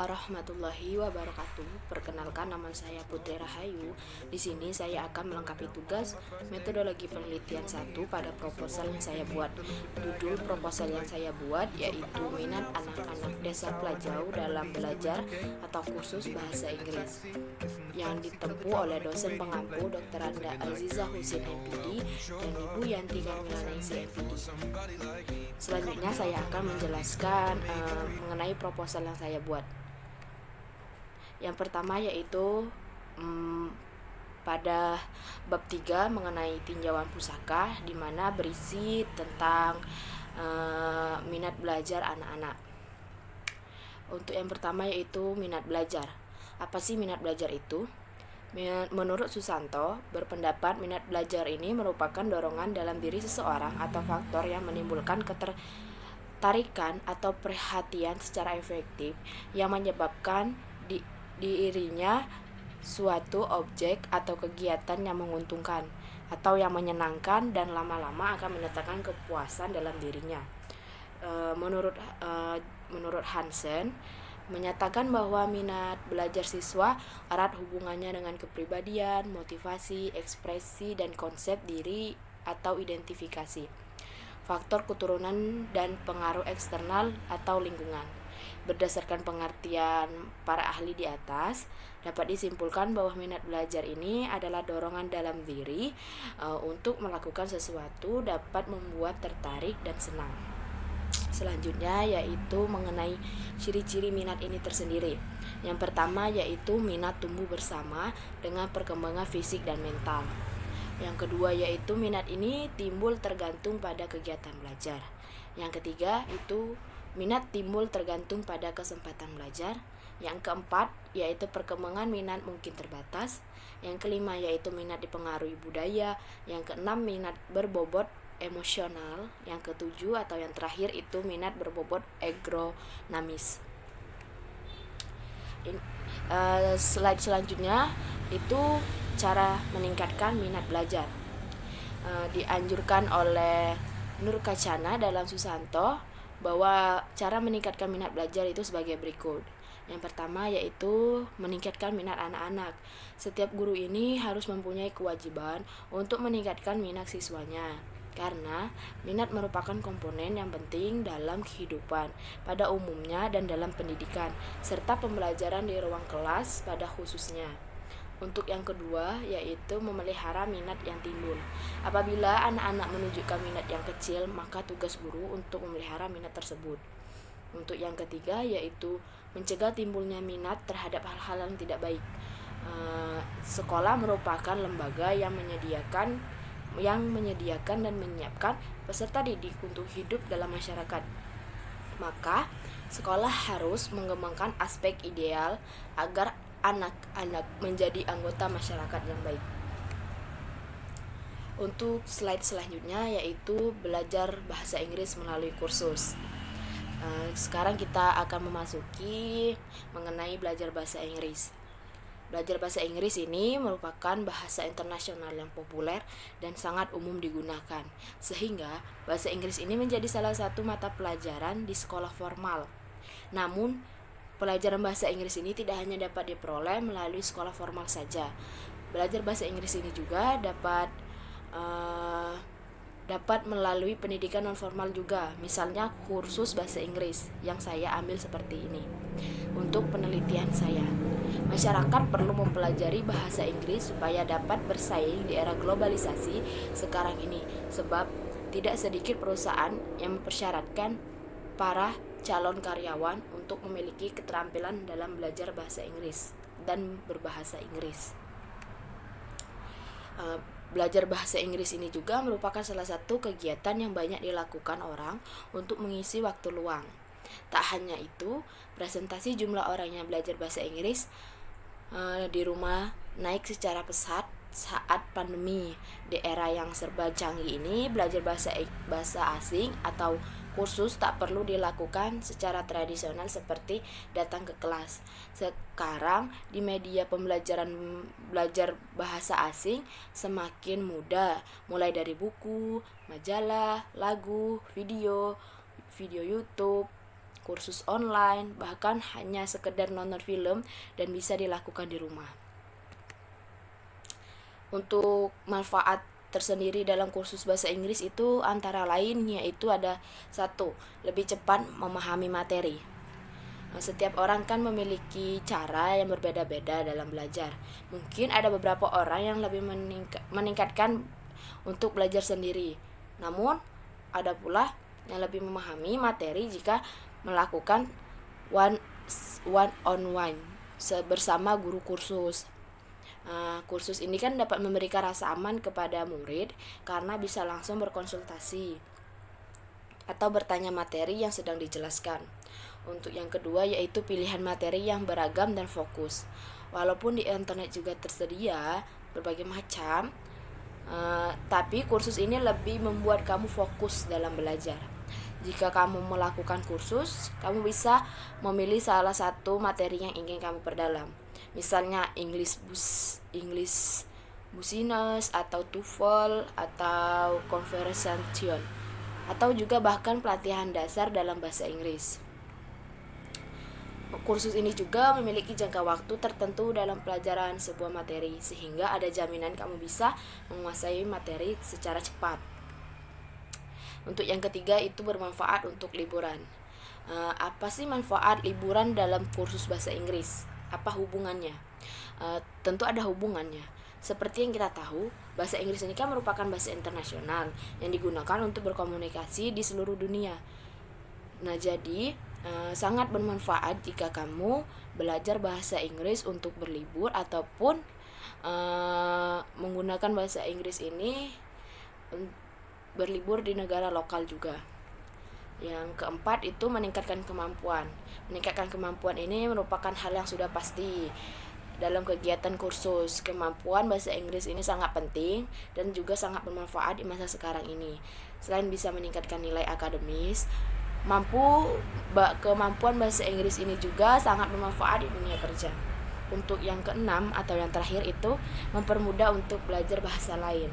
warahmatullahi wabarakatuh. Perkenalkan, nama saya Putri Rahayu. Di sini saya akan melengkapi tugas metodologi penelitian 1 pada proposal yang saya buat. Judul proposal yang saya buat yaitu minat anak-anak desa Pelajau dalam belajar atau kursus bahasa Inggris yang ditempuh oleh dosen pengampu Dr. Anda Aziza Husin MPD dan Ibu Yanti Kamilanaisi MPD. Selanjutnya saya akan menjelaskan mengenai proposal yang saya buat. Yang pertama yaitu pada bab 3 mengenai tinjauan pusaka, di mana berisi tentang minat belajar anak-anak. Untuk yang pertama yaitu minat belajar. Apa sih minat belajar itu? Menurut Susanto, berpendapat minat belajar ini merupakan dorongan dalam diri seseorang atau faktor yang menimbulkan ketertarikan atau perhatian secara efektif yang menyebabkan dirinya suatu objek atau kegiatan yang menguntungkan atau yang menyenangkan dan lama-lama akan mendatangkan kepuasan dalam dirinya. Menurut Hansen, menyatakan bahwa minat belajar siswa erat hubungannya dengan kepribadian, motivasi, ekspresi, dan konsep diri atau identifikasi, faktor keturunan dan pengaruh eksternal atau lingkungan. Berdasarkan pengertian para ahli di atas, dapat disimpulkan bahwa minat belajar ini adalah dorongan dalam diri untuk melakukan sesuatu dapat membuat tertarik dan senang. Selanjutnya yaitu mengenai ciri-ciri minat ini tersendiri. Yang pertama yaitu minat tumbuh bersama dengan perkembangan fisik dan mental. Yang kedua yaitu minat ini timbul tergantung pada kegiatan belajar. Yang ketiga itu minat timbul tergantung pada kesempatan belajar. Yang keempat yaitu perkembangan minat mungkin terbatas. Yang kelima yaitu minat dipengaruhi budaya. Yang keenam minat berbobot emosional. Yang ketujuh atau yang terakhir itu minat berbobot agronomis. Slide selanjutnya itu cara meningkatkan minat belajar. Dianjurkan oleh Nur Kacana dalam Susanto bahwa cara meningkatkan minat belajar itu sebagai berikut. Yang pertama yaitu meningkatkan minat anak-anak. Setiap guru ini harus mempunyai kewajiban untuk meningkatkan minat siswanya, karena minat merupakan komponen yang penting dalam kehidupan pada umumnya dan dalam pendidikan, serta pembelajaran di ruang kelas pada khususnya. Untuk yang kedua yaitu memelihara minat yang timbul. Apabila anak-anak menunjukkan minat yang kecil, maka tugas guru untuk memelihara minat tersebut. Untuk yang ketiga yaitu mencegah timbulnya minat terhadap hal-hal yang tidak baik. Sekolah merupakan lembaga yang menyediakan dan menyiapkan peserta didik untuk hidup dalam masyarakat. Maka, sekolah harus mengembangkan aspek ideal agar anak-anak menjadi anggota masyarakat yang baik. Untuk slide selanjutnya yaitu belajar bahasa Inggris melalui kursus. Sekarang kita akan memasuki mengenai belajar bahasa Inggris. Belajar bahasa Inggris ini merupakan bahasa internasional yang populer dan sangat umum digunakan, sehingga bahasa Inggris ini menjadi salah satu mata pelajaran di sekolah formal. Namun, pelajaran bahasa Inggris ini tidak hanya dapat diperoleh melalui sekolah formal saja. Belajar bahasa Inggris ini juga dapat melalui pendidikan non formal juga, misalnya kursus bahasa Inggris yang saya ambil seperti ini. Untuk penelitian saya, masyarakat perlu mempelajari bahasa Inggris supaya dapat bersaing di era globalisasi sekarang ini, sebab tidak sedikit perusahaan yang mempersyaratkan para calon karyawan untuk memiliki keterampilan dalam belajar bahasa Inggris dan berbahasa Inggris. Belajar bahasa Inggris ini juga merupakan salah satu kegiatan yang banyak dilakukan orang untuk mengisi waktu luang. Tak hanya itu, presentasi jumlah orang yang belajar bahasa Inggris di rumah naik secara pesat saat pandemi. Di era yang serba canggih ini, belajar bahasa asing atau kursus tak perlu dilakukan secara tradisional seperti datang ke kelas. Sekarang di media pembelajaran belajar bahasa asing semakin mudah, mulai dari buku, majalah, lagu, video YouTube, kursus online, bahkan hanya sekedar nonton film dan bisa dilakukan di rumah. Untuk manfaat tersendiri dalam kursus bahasa Inggris itu antara lain yaitu ada satu, lebih cepat memahami materi. Setiap orang kan memiliki cara yang berbeda-beda dalam belajar. Mungkin ada beberapa orang yang lebih meningkatkan untuk belajar sendiri. Namun ada pula yang lebih memahami materi jika melakukan one on one bersama guru kursus. Kursus ini kan dapat memberikan rasa aman kepada murid karena bisa langsung berkonsultasi atau bertanya materi yang sedang dijelaskan. Untuk yang kedua yaitu pilihan materi yang beragam dan fokus. Walaupun di internet juga tersedia berbagai macam, tapi kursus ini lebih membuat kamu fokus dalam belajar. Jika kamu melakukan kursus, kamu bisa memilih salah satu materi yang ingin kamu perdalam. Misalnya English Business atau TOEFL atau Conversation, atau juga bahkan pelatihan dasar dalam bahasa Inggris. Kursus ini juga memiliki jangka waktu tertentu dalam pelajaran sebuah materi, sehingga ada jaminan kamu bisa menguasai materi secara cepat. Untuk yang ketiga itu bermanfaat untuk liburan. Apa sih manfaat liburan dalam kursus bahasa Inggris? Apa hubungannya? Tentu ada hubungannya. Seperti yang kita tahu, bahasa Inggris ini kan merupakan bahasa internasional yang digunakan untuk berkomunikasi di seluruh dunia. Nah, jadi sangat bermanfaat jika kamu belajar bahasa Inggris untuk berlibur ataupun menggunakan bahasa Inggris ini berlibur di negara lokal juga. Yang keempat itu meningkatkan kemampuan. Meningkatkan kemampuan ini merupakan hal yang sudah pasti dalam kegiatan kursus. Kemampuan bahasa Inggris ini sangat penting dan juga sangat bermanfaat di masa sekarang ini. Selain bisa meningkatkan nilai akademis, kemampuan bahasa Inggris ini juga sangat bermanfaat di dunia kerja. Untuk yang keenam atau yang terakhir itu mempermudah untuk belajar bahasa lain.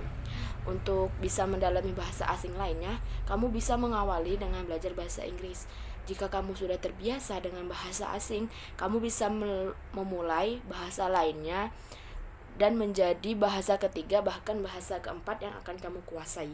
Untuk bisa mendalami bahasa asing lainnya, kamu bisa mengawali dengan belajar bahasa Inggris. Jika kamu sudah terbiasa dengan bahasa asing, kamu bisa memulai bahasa lainnya dan menjadi bahasa ketiga bahkan bahasa keempat yang akan kamu kuasai.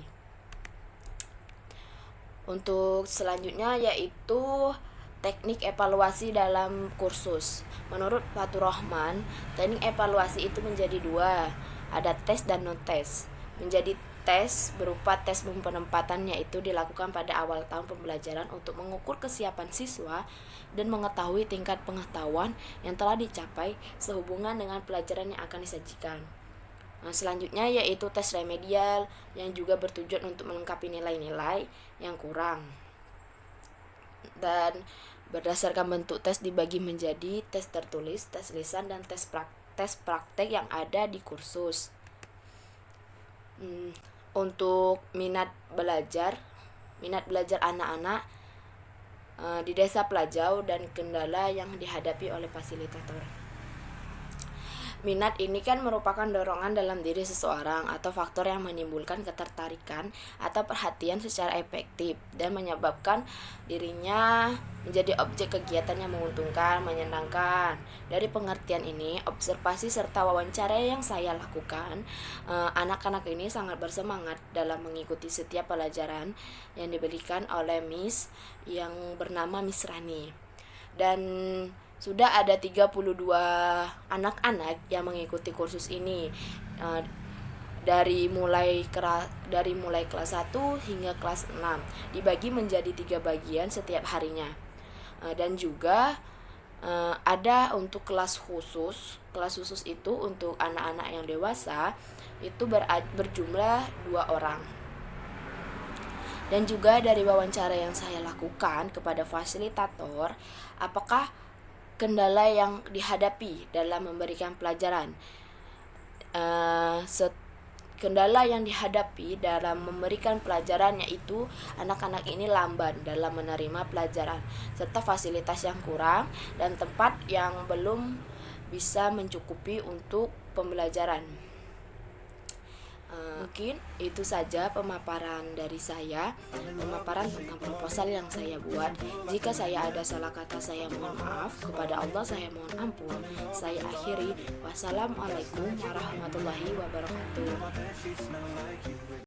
Untuk selanjutnya yaitu teknik evaluasi dalam kursus. Menurut Fatur Rahman, teknik evaluasi itu menjadi dua, ada tes dan non-tes. Menjadi tes berupa tes penempatan, yaitu dilakukan pada awal tahun pembelajaran untuk mengukur kesiapan siswa dan mengetahui tingkat pengetahuan yang telah dicapai sehubungan dengan pelajaran yang akan disajikan. Selanjutnya yaitu tes remedial yang juga bertujuan untuk melengkapi nilai-nilai yang kurang. Dan berdasarkan bentuk tes dibagi menjadi tes tertulis, tes lisan, dan tes praktek yang ada di kursus. Untuk minat belajar anak-anak di desa Pelajau dan kendala yang dihadapi oleh fasilitator. Minat ini kan merupakan dorongan dalam diri seseorang atau faktor yang menimbulkan ketertarikan atau perhatian secara efektif dan menyebabkan dirinya menjadi objek kegiatan yang menguntungkan, menyenangkan. Dari pengertian ini, observasi serta wawancara yang saya lakukan, anak-anak ini sangat bersemangat dalam mengikuti setiap pelajaran yang diberikan oleh Miss yang bernama Miss Rani. Dan sudah ada 32 anak-anak yang mengikuti kursus ini dari mulai kelas 1 hingga kelas 6, dibagi menjadi 3 bagian setiap harinya. Dan juga ada untuk kelas khusus itu untuk anak-anak yang dewasa itu berjumlah 2 orang. Dan juga dari wawancara yang saya lakukan kepada fasilitator, apakah kendala yang dihadapi dalam memberikan pelajaran. Kendala yang dihadapi dalam memberikan pelajaran yaitu anak-anak ini lamban dalam menerima pelajaran, serta fasilitas yang kurang dan tempat yang belum bisa mencukupi untuk pembelajaran. Mungkin itu saja pemaparan dari saya, pemaparan tentang proposal yang saya buat. Jika saya ada salah kata, saya mohon maaf. Kepada Allah saya mohon ampun. Saya akhiri. Wassalamualaikum warahmatullahi wabarakatuh.